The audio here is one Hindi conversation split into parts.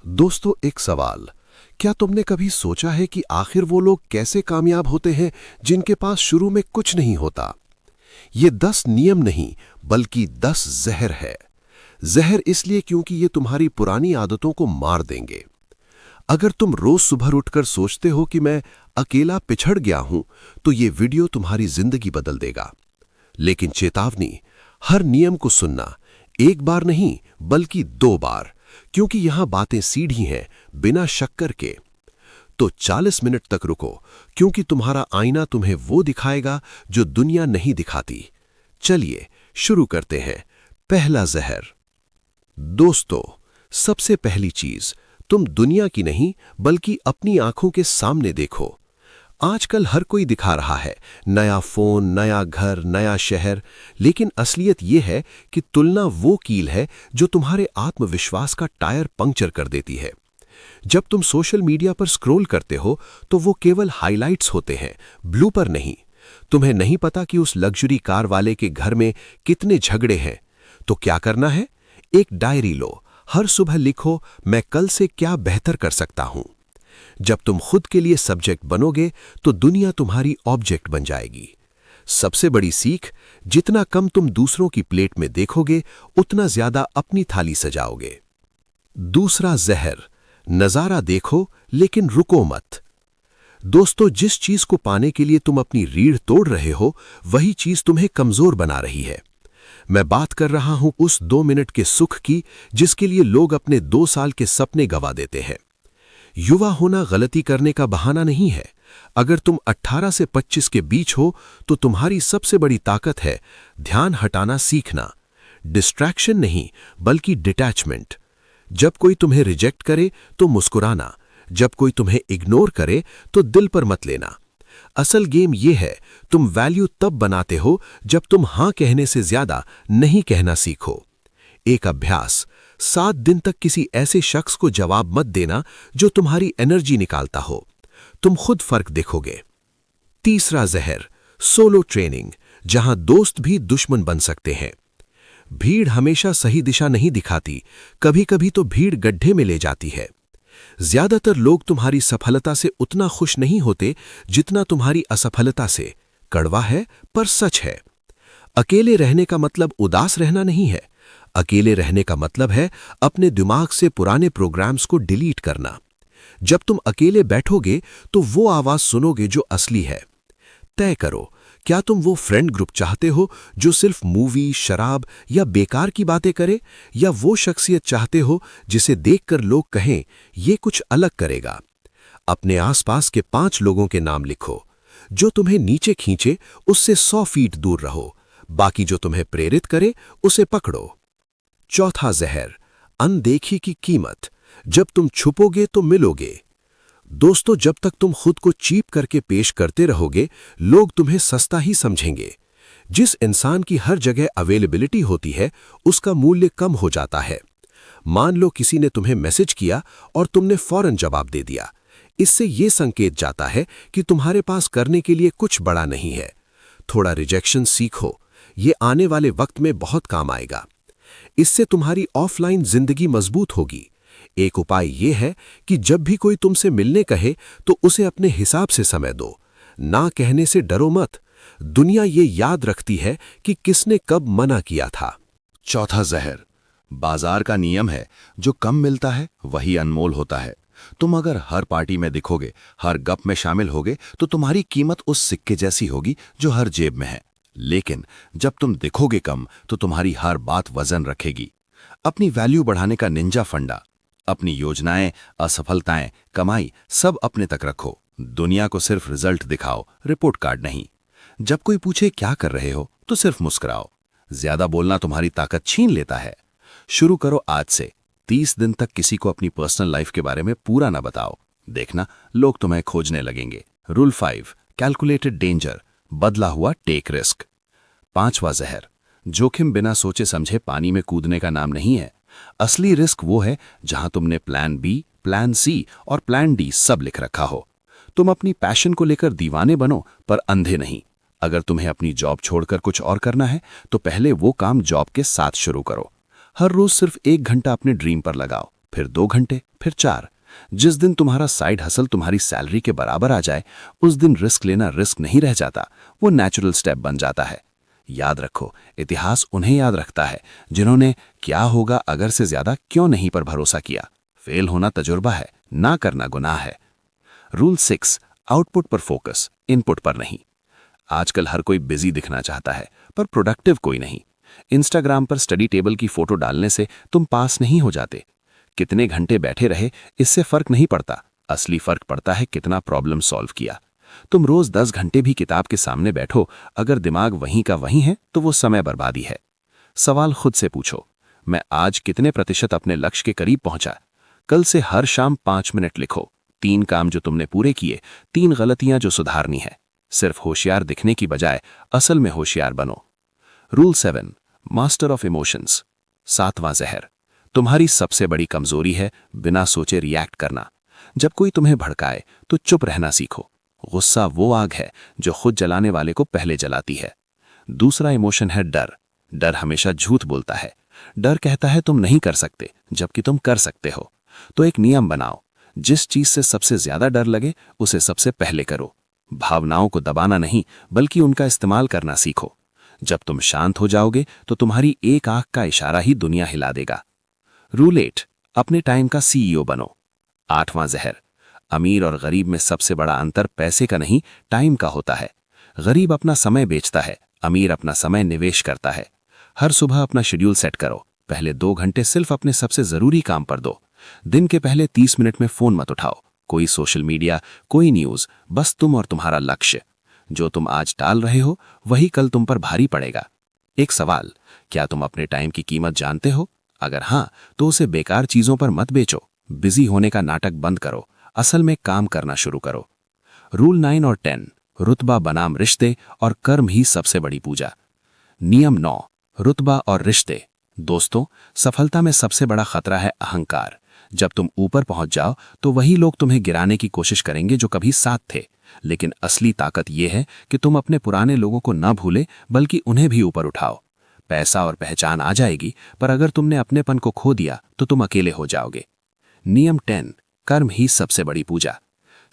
दोस्तों, एक सवाल। क्या तुमने कभी सोचा है कि आखिर वो लोग कैसे कामयाब होते हैं जिनके पास शुरू में कुछ नहीं होता? ये 10 नियम नहीं, बल्कि 10 जहर है। जहर इसलिए क्योंकि ये तुम्हारी पुरानी आदतों को मार देंगे। अगर तुम रोज सुबह उठकर सोचते हो कि मैं अकेला पिछड़ गया हूं, तो ये वीडियो तुम्हारी जिंदगी बदल देगा। लेकिन चेतावनी, हर नियम को सुनना, एक बार नहीं बल्कि 2 बार, क्योंकि यहां बातें सीधी हैं, बिना शक्कर के। तो 40 मिनट तक रुको, क्योंकि तुम्हारा आईना तुम्हें वो दिखाएगा जो दुनिया नहीं दिखाती। चलिए शुरू करते हैं। पहला जहर। दोस्तों, सबसे पहली चीज, तुम दुनिया की नहीं बल्कि अपनी आंखों के सामने देखो। आजकल हर कोई दिखा रहा है नया फोन, नया घर, नया शहर, लेकिन असलियत यह है कि तुलना वो कील है जो तुम्हारे आत्मविश्वास का टायर पंक्चर कर देती है। जब तुम सोशल मीडिया पर स्क्रॉल करते हो तो वो केवल हाइलाइट्स होते हैं, ब्लूपर नहीं। तुम्हें नहीं पता कि उस लग्जरी कार वाले के घर में कितने झगड़े हैं। तो क्या करना है? एक डायरी लो, हर सुबह लिखो, मैं कल से क्या बेहतर कर सकता हूं। जब तुम खुद के लिए सब्जेक्ट बनोगे तो दुनिया तुम्हारी ऑब्जेक्ट बन जाएगी। सबसे बड़ी सीख, जितना कम तुम दूसरों की प्लेट में देखोगे, उतना ज्यादा अपनी थाली सजाओगे। दूसरा जहर, नजारा देखो लेकिन रुको मत। दोस्तों, जिस चीज को पाने के लिए तुम अपनी रीढ़ तोड़ रहे हो, वही चीज तुम्हें कमजोर बना रही है। मैं बात कर रहा हूं उस 2 मिनट के सुख की जिसके लिए लोग अपने 2 साल के सपने गंवा देते हैं। युवा होना गलती करने का बहाना नहीं है। अगर तुम 18 से 25 के बीच हो तो तुम्हारी सबसे बड़ी ताकत है ध्यान हटाना सीखना। डिस्ट्रैक्शन नहीं, बल्कि डिटैचमेंट। जब कोई तुम्हें रिजेक्ट करे तो मुस्कुराना, जब कोई तुम्हें इग्नोर करे तो दिल पर मत लेना। असल गेम यह है, तुम वैल्यू तब बनाते हो जब तुम हां कहने से ज्यादा नहीं कहना सीखो। एक अभ्यास, 7 दिन तक किसी ऐसे शख्स को जवाब मत देना जो तुम्हारी एनर्जी निकालता हो। तुम खुद फर्क देखोगे। तीसरा जहर, सोलो ट्रेनिंग, जहां दोस्त भी दुश्मन बन सकते हैं। भीड़ हमेशा सही दिशा नहीं दिखाती, कभी-कभी तो भीड़ गड्ढे में ले जाती है। ज्यादातर लोग तुम्हारी सफलता से उतना खुश नहीं होते जितना तुम्हारी असफलता से। कड़वा है पर सच है। अकेले रहने का मतलब उदास रहना नहीं है। अकेले रहने का मतलब है अपने दिमाग से पुराने प्रोग्राम्स को डिलीट करना। जब तुम अकेले बैठोगे तो वो आवाज सुनोगे जो असली है। तय करो, क्या तुम वो फ्रेंड ग्रुप चाहते हो जो सिर्फ मूवी, शराब या बेकार की बातें करे, या वो शख्सियत चाहते हो जिसे देखकर लोग कहें ये कुछ अलग करेगा? अपने आसपास के 5 लोगों के नाम लिखो। जो तुम्हें नीचे खींचे उससे 100 फीट दूर रहो, बाकी जो तुम्हें प्रेरित करे उसे पकड़ो। चौथा जहर, अनदेखी की कीमत, जब तुम छुपोगे तो मिलोगे। दोस्तों, जब तक तुम खुद को चीप करके पेश करते रहोगे, लोग तुम्हें सस्ता ही समझेंगे। जिस इंसान की हर जगह अवेलेबिलिटी होती है, उसका मूल्य कम हो जाता है। मान लो किसी ने तुम्हें मैसेज किया और तुमने फौरन जवाब दे दिया। इससे यह संकेत जाता है कि तुम्हारे पास करने के लिए कुछ बड़ा नहीं है। थोड़ा रिजेक्शन सीखो, ये आने वाले वक्त में बहुत काम आएगा। इससे तुम्हारी ऑफलाइन जिंदगी मजबूत होगी। एक उपाय यह है कि जब भी कोई तुमसे मिलने कहे तो उसे अपने हिसाब से समय दो। ना कहने से डरो मत। दुनिया ये याद रखती है कि किसने कब मना किया था। चौथा जहर, बाजार का नियम है, जो कम मिलता है वही अनमोल होता है। तुम अगर हर पार्टी में दिखोगे, हर गप में शामिल होगे, तो तुम्हारी कीमत उस सिक्के जैसी होगी जो हर जेब में है। लेकिन जब तुम दिखोगे कम, तो तुम्हारी हर बात वजन रखेगी। अपनी वैल्यू बढ़ाने का निंजा फंडा, अपनी योजनाएं, असफलताएं, कमाई सब अपने तक रखो। दुनिया को सिर्फ रिजल्ट दिखाओ, रिपोर्ट कार्ड नहीं। जब कोई पूछे क्या कर रहे हो, तो सिर्फ मुस्कुराओ। ज्यादा बोलना तुम्हारी ताकत छीन लेता है। शुरू करो आज से। 30 दिन तक किसी को अपनी पर्सनल लाइफ के बारे में पूरा ना बताओ। देखना, लोग तुम्हें खोजने लगेंगे। रूल 5, कैलकुलेटेड डेंजर, बदला हुआ टेक रिस्क। 5वां जहर, जोखिम बिना सोचे समझे पानी में कूदने का नाम नहीं है। असली रिस्क वो है जहां तुमने प्लान बी, प्लान सी और प्लान डी सब लिख रखा हो। तुम अपनी पैशन को लेकर दीवाने बनो, पर अंधे नहीं। अगर तुम्हें अपनी जॉब छोड़कर कुछ और करना है, तो पहले वो काम जॉब के साथ शुरू करो। हर रोज सिर्फ 1 घंटा अपने ड्रीम पर लगाओ, फिर 2 घंटे, फिर 4। जिस दिन तुम्हारा साइड हसल तुम्हारी सैलरी के बराबर आ जाए, उस दिन रिस्क लेना रिस्क नहीं रह जाता, वो नेचुरल स्टेप बन जाता है। याद रखो, इतिहास उन्हें याद रखता है जिन्होंने क्या होगा अगर से ज्यादा क्यों नहीं पर भरोसा किया। फेल होना तजुर्बा है, ना करना गुनाह है। रूल 6, आउटपुट पर फोकस, इनपुट पर नहीं। आजकल हर कोई बिजी दिखना चाहता है, पर प्रोडक्टिव कोई नहीं। इंस्टाग्राम पर स्टडी टेबल की फोटो डालने से तुम पास नहीं हो जाते। कितने घंटे बैठे रहे इससे फर्क नहीं पड़ता, असली फर्क पड़ता है कितना प्रॉब्लम सॉल्व किया। तुम रोज 10 घंटे भी किताब के सामने बैठो, अगर दिमाग वहीं का वहीं है तो वो समय बर्बादी है। सवाल खुद से पूछो, मैं आज कितने प्रतिशत अपने लक्ष्य के करीब पहुंचा? कल से हर शाम 5 मिनट लिखो, 3 काम जो तुमने पूरे किए, 3 गलतियां जो सुधारनी है। सिर्फ होशियार दिखने की बजाय असल में होशियार बनो। रूल 7, मास्टर ऑफ इमोशंस, 7वां जहर। तुम्हारी सबसे बड़ी कमजोरी है बिना सोचे रिएक्ट करना। जब कोई तुम्हें भड़काए तो चुप रहना सीखो। गुस्सा वो आग है जो खुद जलाने वाले को पहले जलाती है। दूसरा इमोशन है डर। डर हमेशा झूठ बोलता है। डर कहता है तुम नहीं कर सकते, जबकि तुम कर सकते हो। तो एक नियम बनाओ, जिस चीज से सबसे ज्यादा डर लगे उसे सबसे पहले करो। भावनाओं को दबाना नहीं, बल्कि उनका इस्तेमाल करना सीखो। जब तुम शांत हो जाओगे तो तुम्हारी एक आंख का इशारा ही दुनिया हिला देगा। रूल 8, अपने टाइम का सीईओ बनो, 8वां जहर। अमीर और गरीब में सबसे बड़ा अंतर पैसे का नहीं, टाइम का होता है। गरीब अपना समय बेचता है, अमीर अपना समय निवेश करता है। हर सुबह अपना शेड्यूल सेट करो। पहले 2 घंटे सिर्फ अपने सबसे जरूरी काम पर दो। दिन के पहले 30 मिनट में फोन मत उठाओ, कोई सोशल मीडिया, कोई न्यूज, बस तुम और तुम्हारा लक्ष्य। जो तुम आज टाल रहे हो वही कल तुम पर भारी पड़ेगा। एक सवाल, क्या तुम अपने टाइम की कीमत जानते हो? अगर हाँ, तो उसे बेकार चीजों पर मत बेचो। बिजी होने का नाटक बंद करो, असल में काम करना शुरू करो। रूल 9 और 10, रुतबा बनाम रिश्ते और कर्म ही सबसे बड़ी पूजा। नियम 9, रुतबा और रिश्ते। दोस्तों, सफलता में सबसे बड़ा खतरा है अहंकार। जब तुम ऊपर पहुंच जाओ तो वही लोग तुम्हें गिराने की कोशिश करेंगे जो कभी साथ थे। लेकिन असली ताकत यह है कि तुम अपने पुराने लोगों को न भूले, बल्कि उन्हें भी ऊपर उठाओ। पैसा और पहचान आ जाएगी, पर अगर तुमने अपनेपन को खो दिया तो तुम अकेले हो जाओगे। नियम 10, कर्म ही सबसे बड़ी पूजा।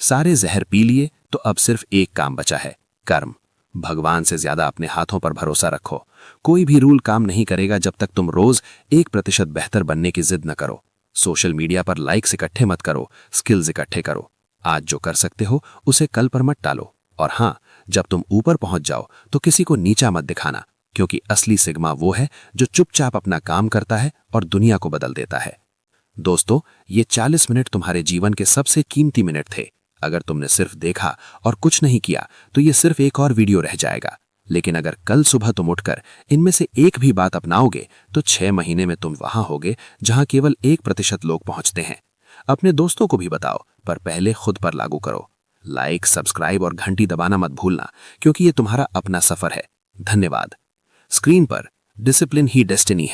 सारे जहर पी लिए तो अब सिर्फ एक काम बचा है, कर्म। भगवान से ज्यादा अपने हाथों पर भरोसा रखो। कोई भी रूल काम नहीं करेगा जब तक तुम रोज 1% बेहतर बनने की जिद न करो। सोशल मीडिया पर लाइक्स इकट्ठे मत करो, स्किल्स इकट्ठे करो। आज जो कर सकते हो उसे कल पर मत टालो। और हाँ, जब तुम ऊपर पहुंच जाओ तो किसी को नीचा मत दिखाना, क्योंकि असली सिग्मा वो है जो चुपचाप अपना काम करता है और दुनिया को बदल देता है। दोस्तों, ये 40 मिनट तुम्हारे जीवन के सबसे कीमती मिनट थे। अगर तुमने सिर्फ देखा और कुछ नहीं किया तो ये सिर्फ एक और वीडियो रह जाएगा। लेकिन अगर कल सुबह तुम उठकर इनमें से एक भी बात अपनाओगे तो 6 महीने में तुम वहां होगे जहां केवल 1% लोग पहुंचते हैं। अपने दोस्तों को भी बताओ, पर पहले खुद पर लागू करो। लाइक, सब्सक्राइब और घंटी दबाना मत भूलना, क्योंकि ये तुम्हारा अपना सफर है। धन्यवाद। स्क्रीन पर डिसिप्लिन ही डेस्टिनी है।